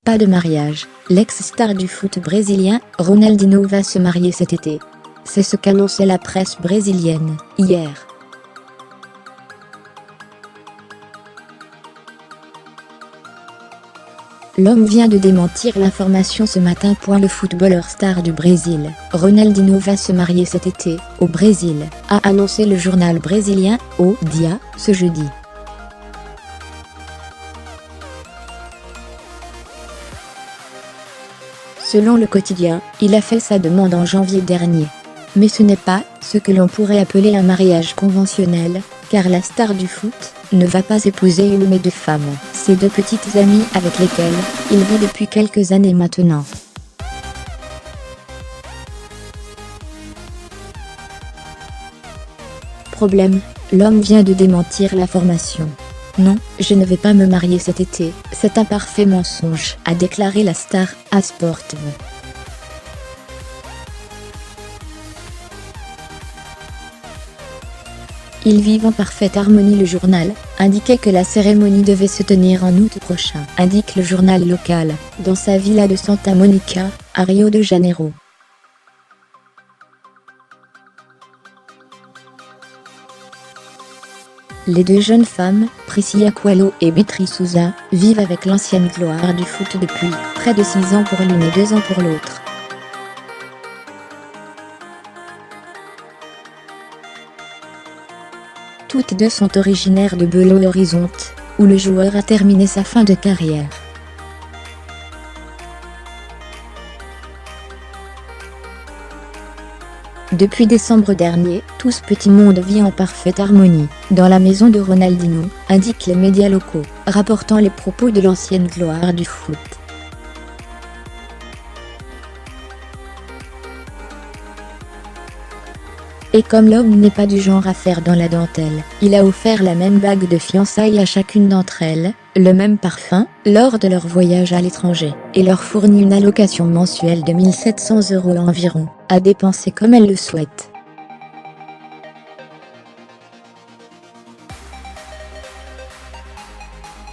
pas de mariage. L'ex-star du foot brésilien, Ronaldinho va se marier cet été. C'est ce qu'annonçait la presse brésilienne, hier. L'homme vient de démentir l'information ce matin. Le footballeur star du Brésil, Ronaldinho va se marier cet été, au Brésil, a annoncé le journal brésilien, O Dia, ce jeudi. Selon le quotidien, il a fait sa demande en janvier dernier. Mais ce n'est pas ce que l'on pourrait appeler un mariage conventionnel, car la star du foot ne va pas épouser une mais deux femmes, ses deux petites amies avec lesquelles il vit depuis quelques années maintenant. Problème, l'homme vient de démentir l'information. Non, je ne vais pas me marier cet été, c'est un parfait mensonge, a déclaré la star à Sport. Ils vivent en parfaite harmonie. Le journal indiquait que la cérémonie devait se tenir en août prochain, indique le journal local, dans sa villa de Santa Monica, à Rio de Janeiro. Les deux jeunes femmes, Priscilla Coelho et Beatriz Souza, vivent avec l'ancienne gloire du foot depuis près de 6 ans pour l'une et 2 ans pour l'autre. Toutes deux sont originaires de Belo Horizonte, où le joueur a terminé sa fin de carrière. Depuis décembre dernier, tout ce petit monde vit en parfaite harmonie, dans la maison de Ronaldinho, indiquent les médias locaux, rapportant les propos de l'ancienne gloire du foot. Et comme l'homme n'est pas du genre à faire dans la dentelle, il a offert la même bague de fiançailles à chacune d'entre elles, le même parfum, lors de leur voyage à l'étranger, et leur fournit une allocation mensuelle de 1 700 € environ, à dépenser comme elles le souhaitent.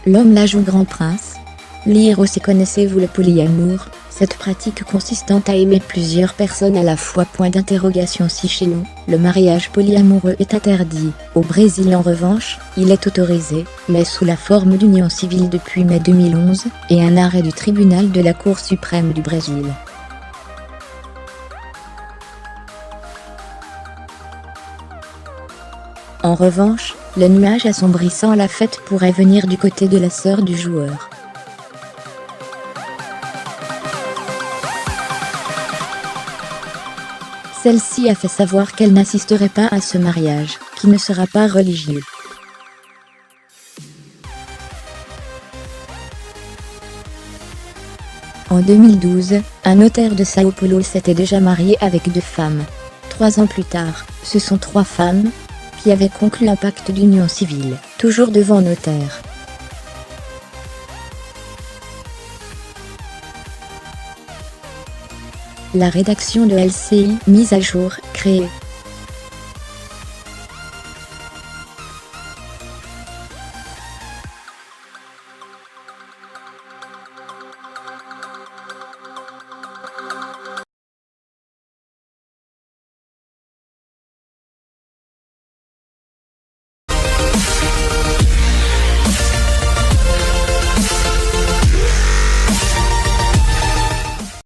L'homme la joue grand prince. Lire aussi. Connaissez-vous le polyamour, cette pratique consistant à aimer plusieurs personnes à la fois? Si chez nous, le mariage polyamoureux est interdit, au Brésil en revanche, il est autorisé, mais sous la forme d'union civile depuis mai 2011, et un arrêt du tribunal de la Cour suprême du Brésil. En revanche, le nuage assombrissant la fête pourrait venir du côté de la sœur du joueur. Celle-ci a fait savoir qu'elle n'assisterait pas à ce mariage, qui ne sera pas religieux. En 2012, un notaire de Sao Paulo s'était déjà marié avec 2 femmes. 3 ans plus tard, ce sont 3 femmes qui avaient conclu un pacte d'union civile, toujours devant notaire. La rédaction de LCI, mise à jour, créée.